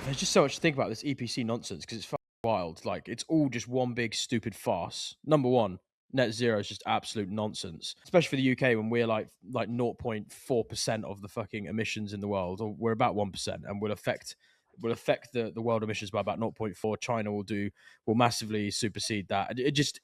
There's just so much to think about this EPC nonsense because it's fucking wild. Like, it's all just one big stupid farce. Number one, net zero is just absolute nonsense, especially for the UK when we're like 0.4% of the fucking emissions in the world, or we're about 1%, and will affect the world emissions by about zero point 0.4. China will massively supersede that.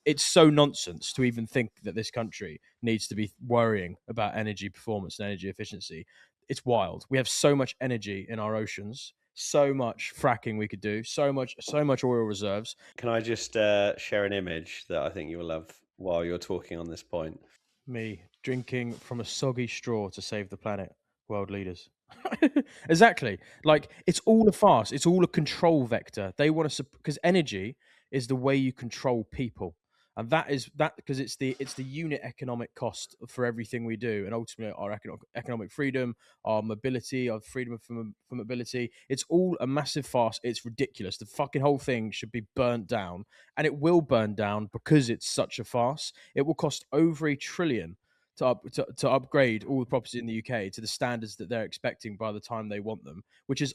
It's so nonsense to even think that this country needs to be worrying about energy performance and energy efficiency. It's wild. We have so much energy in our oceans, so much fracking we could do, so much oil reserves. Can I just share an image that I think you'll love while you're talking on this point? Me drinking from a soggy straw to save the planet. World leaders. Exactly. Like, it's all a farce. It's all a control vector. They want to, because energy is the way you control people. And that is that because it's the unit economic cost for everything we do, and ultimately our economic freedom, our mobility, our freedom from mobility. It's all a massive farce. It's ridiculous. The fucking whole thing should be burnt down, and it will burn down because it's such a farce. It will cost over $1 trillion to upgrade all the properties in the UK to the standards that they're expecting by the time they want them, which is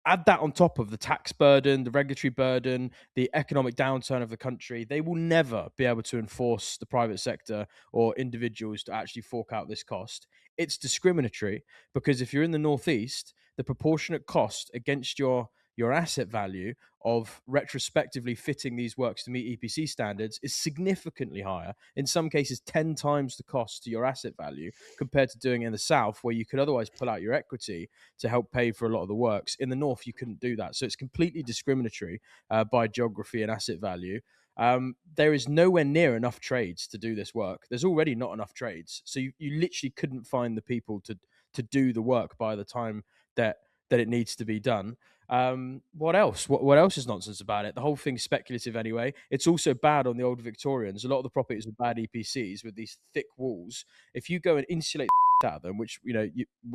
add that on top of the tax burden, the regulatory burden, the economic downturn of the country. They will never be able to enforce the private sector or individuals to actually fork out this cost. It's discriminatory because if you're in the Northeast, the proportionate cost against your asset value of retrospectively fitting these works to meet EPC standards is significantly higher, in some cases 10 times the cost to your asset value compared to doing it in the South, where you could otherwise pull out your equity to help pay for a lot of the works. In the North, you couldn't do that. So it's completely discriminatory by geography and asset value. There is nowhere near enough trades to do this work. There's already not enough trades. So you literally couldn't find the people to do the work by the time that it needs to be done. What else? What else is nonsense about it? The whole thing's speculative anyway. It's also bad on the old Victorians. A lot of the properties are bad EPCs with these thick walls. If you go and insulate out of them, which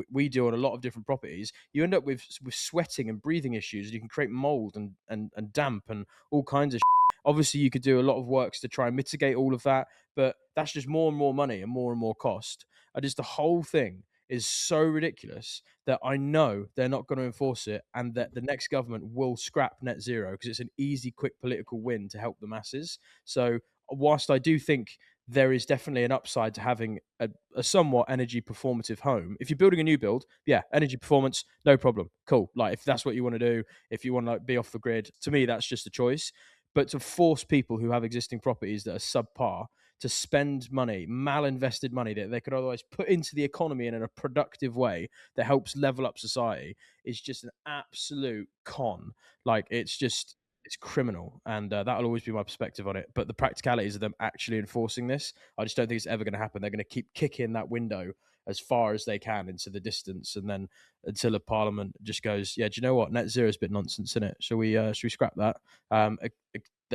we do on a lot of different properties, you end up with sweating and breathing issues. You can create mold and damp and all kinds of. Obviously, you could do a lot of works to try and mitigate all of that, but that's just more and more money and more cost. Just the whole thing is so ridiculous that I know they're not going to enforce it, and that the next government will scrap net zero because it's an easy, quick political win to help the masses. So, whilst I do think there is definitely an upside to having a somewhat energy performative home, if you're building a new build, yeah, energy performance, no problem, cool. Like, if that's what you want to do, if you want to like be off the grid, to me that's just a choice. But to force people who have existing properties that are subpar to spend money, malinvested money that they could otherwise put into the economy in a productive way that helps level up society is just an absolute con. Like, it's criminal, and that'll always be my perspective on it. But the practicalities of them actually enforcing this, I just don't think it's ever going to happen. They're going to keep kicking that window as far as they can into the distance, and then until a parliament just goes, yeah, do you know what, net zero is a bit nonsense, isn't it? Should we scrap that? Um,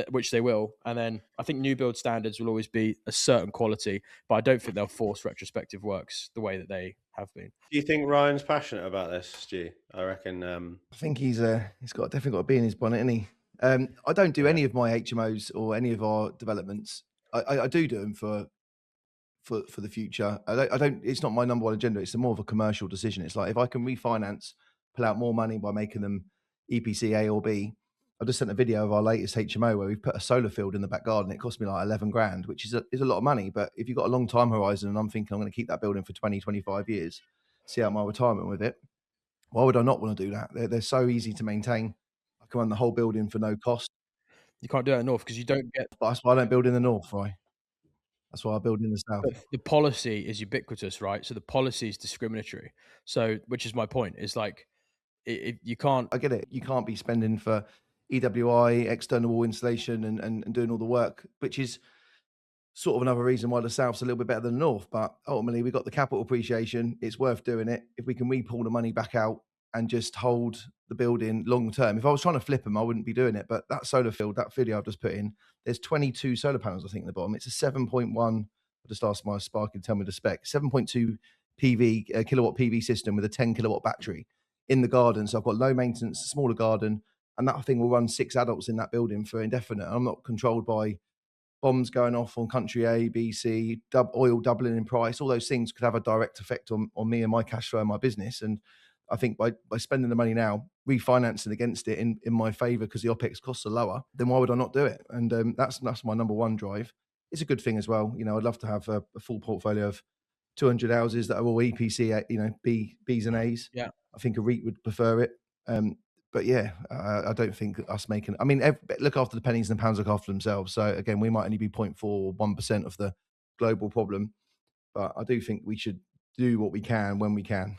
which they will. And then I think new build standards will always be a certain quality, but I don't think they'll force retrospective works the way that they have been. Do you think Ryan's passionate about this, Stu? I reckon. I think he's got definitely got to be in his bonnet, isn't he? I don't do Yeah. any of my HMOs or any of our developments. I do them for the future. I don't. It's not my number one agenda. It's more of a commercial decision. It's like if I can refinance, pull out more money by making them EPC A or B. I just sent a video of our latest HMO where we've put a solar field in the back garden. It cost me like 11 grand, which is a lot of money. But if you've got a long time horizon and I'm thinking I'm going to keep that building for 20, 25 years, see out my retirement with it, why would I not want to do that? They're so easy to maintain. I can run the whole building for no cost. You can't do that in North because you don't get. But that's why I don't build in the north, right? That's why I build in the south. But the policy is ubiquitous, right? So the policy is discriminatory. So, which is my point, is like you can't. I get it. You can't be spending for EWI, external wall installation, and doing all the work, which is sort of another reason why the south's a little bit better than the north. But ultimately, we've got the capital appreciation. It's worth doing it. If we can re-pull the money back out and just hold the building long term. If I was trying to flip them, I wouldn't be doing it. But that solar field, that video I've just put in, there's 22 solar panels, I think, at the bottom. It's a 7.1. I just asked my Sparky to tell me the spec. 7.2 PV kilowatt PV system with a 10 kilowatt battery in the garden. So I've got low maintenance, smaller garden, and that thing will run 6 adults in that building for indefinite. I'm not controlled by bombs going off on country A, B, C, oil doubling in price. All those things could have a direct effect on me and my cash flow and my business. And I think by spending the money now, refinancing against it in my favour because the OPEX costs are lower, then why would I not do it? And that's my number one drive. It's a good thing as well. I'd love to have a full portfolio of 200 houses that are all EPC, Bs and As. Yeah. I think a REIT would prefer it. But yeah, I don't think us making. I mean, look after the pennies and the pounds look after themselves. So again, we might only be 0.4 or 1% of the global problem, but I do think we should do what we can when we can,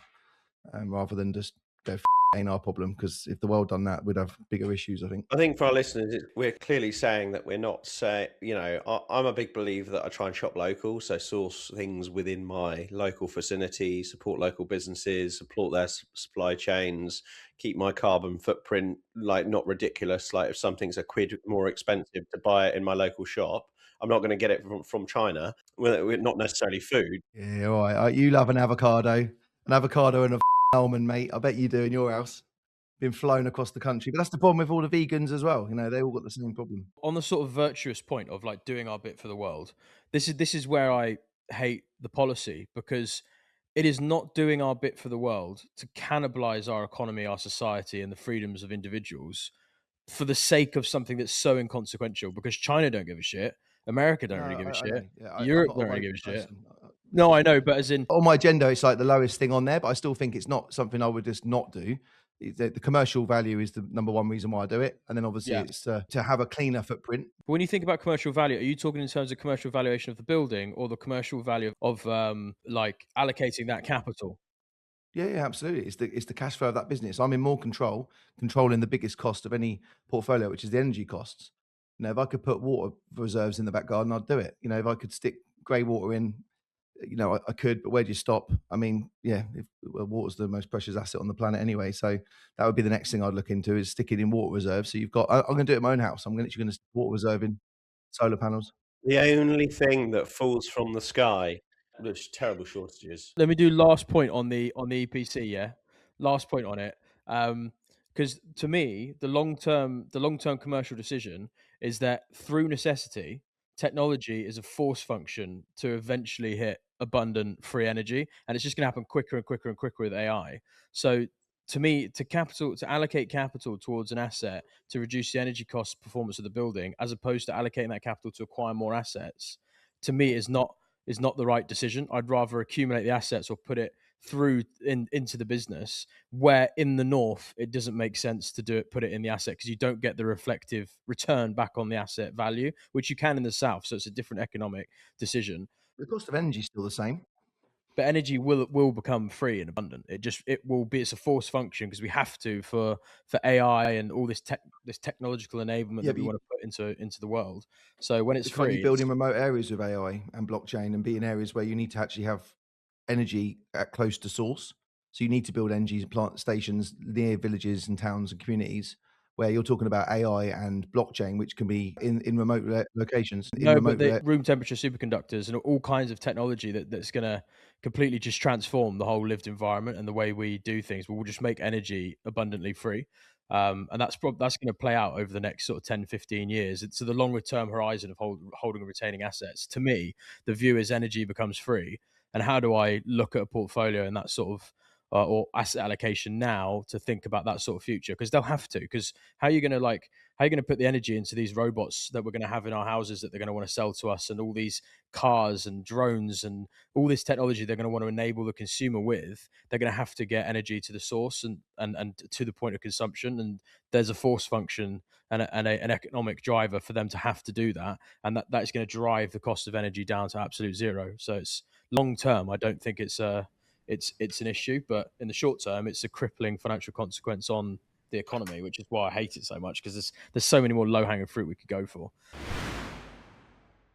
rather than just go ain't our problem. Because if the world done that, we'd have bigger issues. I think. I think for our listeners, we're clearly saying that we're not saying, I'm a big believer that I try and shop local. So source things within my local vicinity, support local businesses, support their supply chains, keep my carbon footprint like not ridiculous. Like if something's a quid more expensive to buy it in my local shop, I'm not going to get it from China. We're not necessarily food. Yeah, all right. You love an avocado and a almond, mate. I bet you do in your house. Been flown across the country, but that's the problem with all the vegans as well. They all got the same problem. On the sort of virtuous point of like doing our bit for the world, this is where I hate the policy, because it is not doing our bit for the world to cannibalize our economy, our society, and the freedoms of individuals for the sake of something that's so inconsequential. Because China don't give a shit, America don't really give a I shit, know. Yeah, I'm Europe not don't a really give a woke shit. person. No, I know, but as in, On my agenda, it's like the lowest thing on there, but I still think it's not something I would just not do. The commercial value is the number one reason why I do it, and then obviously yeah. it's to have a cleaner footprint. But when you think about commercial value, are you talking in terms of commercial valuation of the building, or the commercial value of like allocating that capital? Yeah, absolutely. It's the cash flow of that business. I'm in more control, controlling the biggest cost of any portfolio, which is the energy costs. If I could put water reserves in the back garden, I'd do it. If I could stick grey water in, I could, but where do you stop? I mean, yeah, water's the most precious asset on the planet anyway. So that would be the next thing I'd look into, is sticking in water reserves. So I'm going to do it in my own house. I'm literally going to stick water reserve in solar panels. The only thing that falls from the sky, there's terrible shortages. Let me do last point on the EPC. Yeah, last point on it. Because to me, the long term commercial decision is that through necessity, technology is a force function to eventually hit abundant free energy, and it's just going to happen quicker and quicker and quicker with AI. So to me, to allocate capital towards an asset to reduce the energy cost performance of the building, as opposed to allocating that capital to acquire more assets, to me is not the right decision. I'd rather accumulate the assets or put it through into the business, where in the north it doesn't make sense to put it in the asset, because you don't get the reflective return back on the asset value, which you can in the south. So it's a different economic decision. The cost of energy is still the same. But energy will become free and abundant. It will be, it's a force function, because we have to for AI and all this technological enablement Yeah, that we want to put into the world. So when it's can't you free, build in remote areas with AI and blockchain and be in areas where you need to actually have energy at close to source? So you need to build energy plant stations near villages and towns and communities where you're talking about AI and blockchain, which can be in remote locations. no, but the room temperature superconductors and all kinds of technology that's going to completely just transform the whole lived environment and the way we do things. We'll just make energy abundantly free. And that's going to play out over the next sort of 10, 15 years. It's the longer term horizon of holding and retaining assets. To me, the view is energy becomes free. And how do I look at a portfolio and that sort of or asset allocation now to think about that sort of future? Because they'll have to. Because how are you going to put the energy into these robots that we're going to have in our houses that they're going to want to sell to us, and all these cars and drones and all this technology they're going to want to enable the consumer with? They're going to have to get energy to the source and to the point of consumption. And there's a force function and an economic driver for them to have to do that. And that is going to drive the cost of energy down to absolute zero. So it's long term. I don't think it's an issue, but in the short term, it's a crippling financial consequence on the economy, which is why I hate it so much, because there's so many more low hanging fruit we could go for.